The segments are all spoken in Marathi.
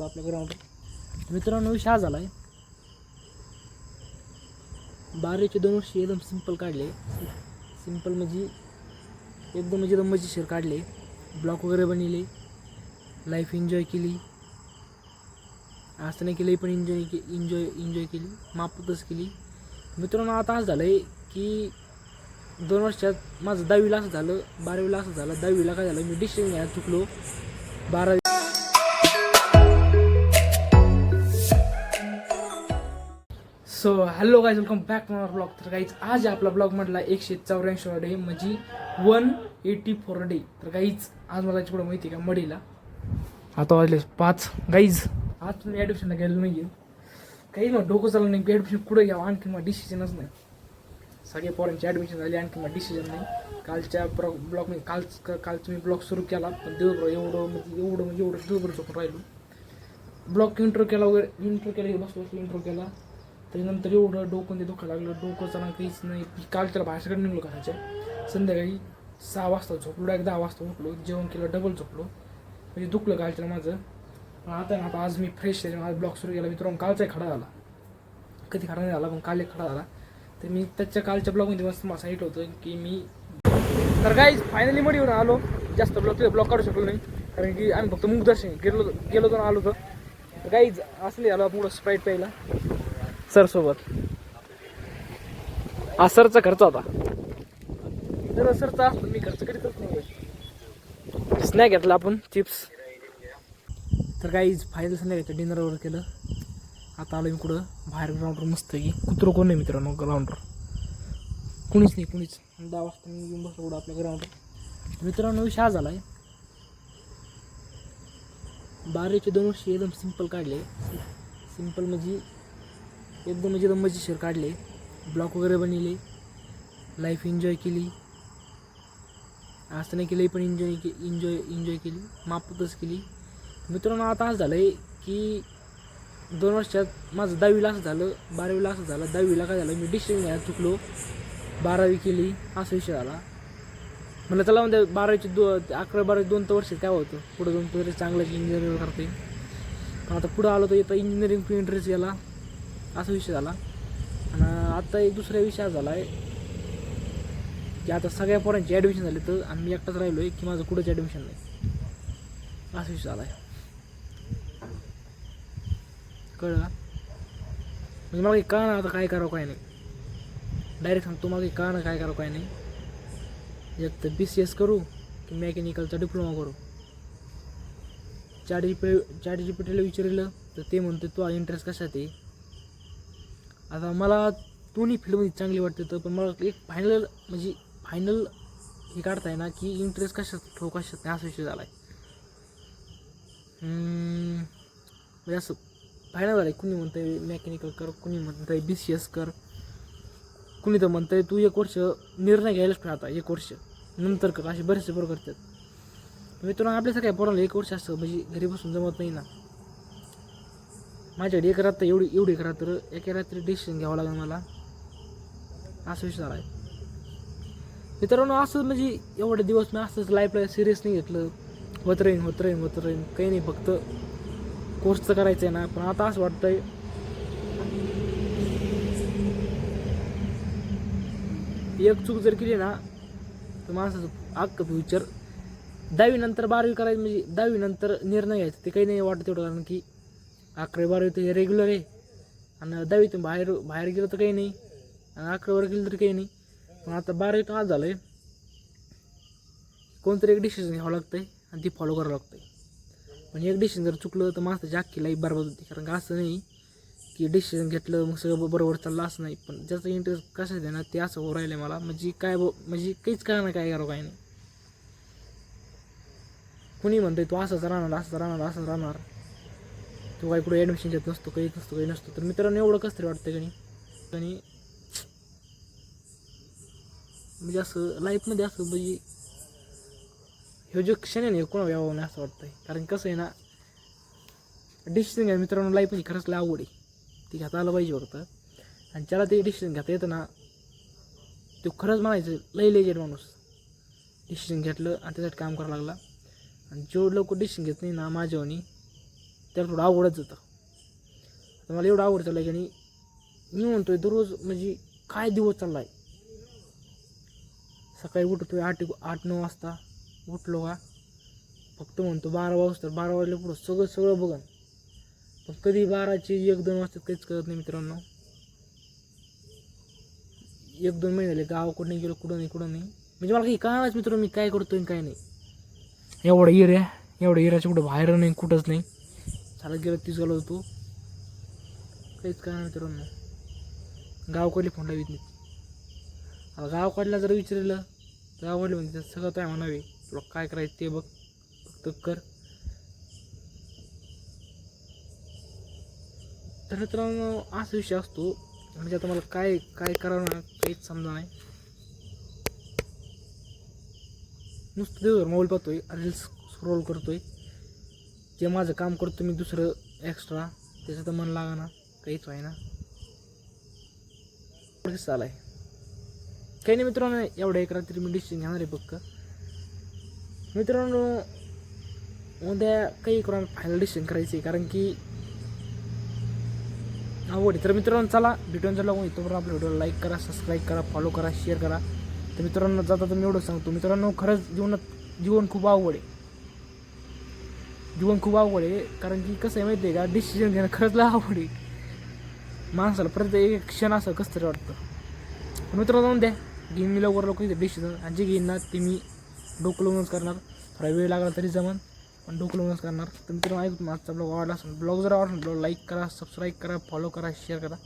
आपल्या ग्राउंडवर. मित्रांनो विषय हा झाला आहे, 12वीचे 2 वर्ष एकदम सिंपल काढले. सिंपल म्हणजे एकदम मजेशीर काढले. ब्लॉग वगैरे बनवले, लाईफ एन्जॉय केली. असं नाही केलं पण एन्जॉय केली, मापूतच केली. मित्रांनो आता असं झालं आहे की 2 वर्षात माझं 10वीला असं झालं, 12वीला असं झालं. 10वीला काय झालं, मी डिसिजन घ्यायला चुकलो. 12वी so hello guys, welcome back to my blog. तर गाईज आज आपला ब्लॉग म्हटला 184 डे म्हणजे 184 डे. तर गाईज आज मला पुढं माहिती आहे का, मडीला आता वाजले 5. गाईज आज तुम्ही ॲडमिशनला गेलो नाही आहे. काही मग डोकं चाललं नाही की ॲडमिशन कुठं घ्यावं, आणखी मग डिसिजनच नाही. सगळ्या पोरांची ॲडमिशन झाली, आणखी मग डिसिजन नाही. कालच्या ब्लॉग मी काल तुम्ही ब्लॉग सुरू केला, पण दिवसभर एवढं दिवसभर झोपून राहिलो. ब्लॉग इंट्रो केला बसलो इंट्रो केला. त्याच्यानंतर एवढं डोकं ते दुखायला लागलं, डोकं चालणं काहीच नाही. काल त्याला बाहेरकडे निघलो घराच्या. संध्याकाळी 6 वाजता झोपलो, 10 वाजता उठलो, जेवण केलं, डबल झोपलो. म्हणजे दुखलं कालच्या माझं. पण आता आज मी फ्रेश आहे. आज ब्लॉग सुरू केला. मित्रांनो कालचाही खडा झाला, कधी खडा नाही झाला पण काल एक खडा झाला. तर मी त्याच्या कालच्या ब्लॉगमध्ये मस्त मला सांगितलं होतं की मी तर गाईज फायनली मडीवर आलो. जास्त ब्लॉग काढू शकलो नाही, कारण की आम्ही फक्त मुखदर्शन गेलो तर आलो होतं. तर गाईज असले आलो पुढं स्प्राईट प्यायला सर सोबत. हा सरचा खर्च होता. जर सरचा असतो मी खर्च करीतच नाही. स्नॅक घेतला आपण, चिप्स. तर गाईज फायनल संध्याकाळचं डिनर वगैरे केलं. आता आलो मी कुठं बाहेर ग्राउंडवर. मस्त की कुत्रं कोण नाही मित्रांनो ग्राउंडवर, कुणीच नाही. 10 वाजता मी येऊन बसलो कुठं आपल्या ग्राउंडवर. मित्रांनो विषय हा झाला आहे, 12वीचे 2 वर्ष एकदम सिंपल काढले. सिंपल म्हणजे एकदम मजेशीर काढले. ब्लॉग वगैरे बनवले, लाईफ एन्जॉय केली. असं नाही केलं पण एन्जॉय केली, मापूतच केली. मित्रांनो आता असं झालं आहे की 2 वर्षात माझं 10वीला असं झालं, 12वीला असं झालं. 10वीला काय झालं, मी डिसिजन घ्यायला चुकलो, 12वी केली. असा विषय झाला. म्हणलं चला म्हणजे 12वीचे 11-12 2 वर्ष काय होतं, पुढं 2 वर्ष चांगलं इंजिनिअरिंग करते. पण आता पुढं आलो तर येतं इंजिनिअरिंग इंटरेस्ट गेला, असा विषय झाला. आणि आता एक दुसरा विषय झाला आहे की आता सगळ्या पोरांची ॲडमिशन झाली तर आणि मी एकटाच राहिलो आहे की माझं कुठंच ॲडमिशन नाही, असा विषय झाला आहे. कळलं का? म्हणजे मला काही कळलं ना आता काय करावं काय नाही. डायरेक्ट सांगतो मला काही कळलं ना काय करावं काय नाही. एक तर BCS करू की मेकॅनिकलचा डिप्लोमा करू. ChatGPTला विचारलं तर ते म्हणते तू इंटरेस्ट कशात आहे. आता मला दोन्ही फील्डमध्ये चांगली वाटते, तर पण मला एक फायनल हे काढताय ना की इंटरेस्ट कशात ठेवू कशात नाही, असा विषय झाला आहे. म्हणजे असं फायनल झालं आहे. कुणी म्हणतं आहे मेकॅनिकल कर, कुणी म्हणतं आहे BCS कर, कुणी तर म्हणतं आहे तू 1 वर्ष निर्णय घ्यायलाच पण आता 1 वर्ष नंतर कर. असे बरेचसे बरोबर करतात. मित्रांनो आपल्यासारख्या पोराला 1 वर्ष असं म्हणजे घरी बसून जमत नाही ना. माझ्याकडे एक रात्र एवढी एक रात्र एका रात्री डिसिजन घ्यावं लागेल मला, असा विषय झाला आहे. मित्रांनो असं म्हणजे एवढे दिवस मी असंच लाईफला सिरियस नाही घेतलं. होत राहीन काही नाही, फक्त कोर्सचं करायचं आहे ना. पण आता असं वाटतंय एक चूक जर केली ना तर माणसाचं अख्खं फ्युचर 10वी नंतर 12वी करायचं म्हणजे 10वी नंतर निर्णय घ्यायचं ते काही नाही वाटत तेवढं. कारण की 11वी-12वी तर हे रेग्युलर आहे आणि 10वीतून बाहेर गेलं तर काही नाही आणि 11वीवर गेलं तर काही नाही. पण आता 12वीतून आज झालं आहे, कोणतरी एक डिसिजन घ्यावं लागतं आहे आणि ती फॉलो करावं लागतं आहे. पण एक डिसिजन जर चुकलं तर माणसाची अख्खी लाईफ बरबाद होती. कारण का असं नाही की डिसिजन घेतलं मग सगळं बरोबर चाललं, असं नाही. पण ज्याचं इंटरेस्ट कशात आहे ना ते असं हो राहिलं मला. म्हणजे काहीच कळणार नाही काय करावं काय नाही. कुणी म्हणतंय तू असंच राहणार, तू काही कुठे ॲडमिशन घेत नसतो, काही नसतो. तर मित्रांनो एवढं कसं तरी वाटतं आणि म्हणजे असं लाईफमध्ये असं म्हणजे हे जो क्षण आहे ना कोणा यावं नाही असं वाटतंय. कारण कसं आहे ना, डिसिजन घ्या मित्रांनो लाईफमध्ये खरंच लय आवड आहे, ती घेता आलं पाहिजे फक्त. आणि ज्याला ते डिसिजन घेता येतं ना तो खरंच म्हणायचं लय लेजेंड माणूस. डिसिजन घेतलं आणि त्याच्यात काम करायला लागला. आणि जेवढं लवकर डिसिजन घेत नाही ना माझ्यावानी त्याला थोडं आवडत होतं. तर मला एवढं आवड चाललं की आणि मी म्हणतोय दररोज म्हणजे काय दिवस चालला आहे. सकाळी उठतोय 8-9 वाजता उठलो का फक्त म्हणतो 12 वाजता, 12 वाजल्या पुढं सगळं बघन. पण कधी 12चे 1-2 वाजता काहीच कळत नाही मित्रांनो. 1-2 महिने झाले गावाकडं नाही गेलो, कुठं नाही म्हणजे मला काही कळालंच मित्रांनो मी काय करतोय काय नाही. एवढा एरियाच्या कुठं बाहेर नाही, कुठंच नाही. चालत गेलं 30 गेलो होतो, काहीच कळणार मित्रांनो. गावकडले फोन लावित नाहीत. आता गावकडला जर विचारलं तर गावकडले म्हणजे सगळं काय म्हणावे, तुला काय करायचं ते बघ, फक्त कर. तर मित्रांनो असा विषय असतो. म्हणजे आता मला काय करावं ना काहीच समजा नाही. नुसतं दिवसभर मोबाईल पाहतोय, रील्स स्क्रोल करतोय. जे माझं काम करतो मी दुसरं एक्स्ट्रा, त्याचं तर मन लागाना, काहीच व्हायना. कसं आहे काही नाही मित्रांनो. एवढ्या एक रात्री मी डिसिजन घेणार आहे पक्क मित्रांनो. उद्या काही करून फायनल डिसिजन करायचं आहे, कारण की आवड आहे. तर मित्रांनो चला भेटून जर लागून तोपर्यंत आपल्या व्हिडिओला लाईक करा, सबस्क्राईब करा, फॉलो करा, शेअर करा. तर मित्रांनो जाता तर मी एवढं सांगतो मित्रांनो, खरंच जीवन खूप आवड आहे. जीवन खूप आवड आहे, कारण की कसं आहे माहिती आहे का, डिसिजन घेणं खरंच लय आवड आहे माणसाला. प्रत्येक एक क्षण असं कसं तरी वाटतं. मित्रांनो जाऊन द्या, घेईन मी लवकर डिसिजन. आणि जे घेईन ना ते मी डोकं लावूनच करणार. थोडा वेळ लागला तरी जमन, पण डोकं लावूनच करणार. तर मित्रांनो ऐकून आजचा ब्लॉग आवडला असेल, ब्लॉग जर आवडला ब्लॉग लाईक करा, सबस्क्राईब करा, फॉलो करा, शेअर करा.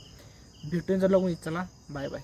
भेटून जर लागून चला बाय बाय.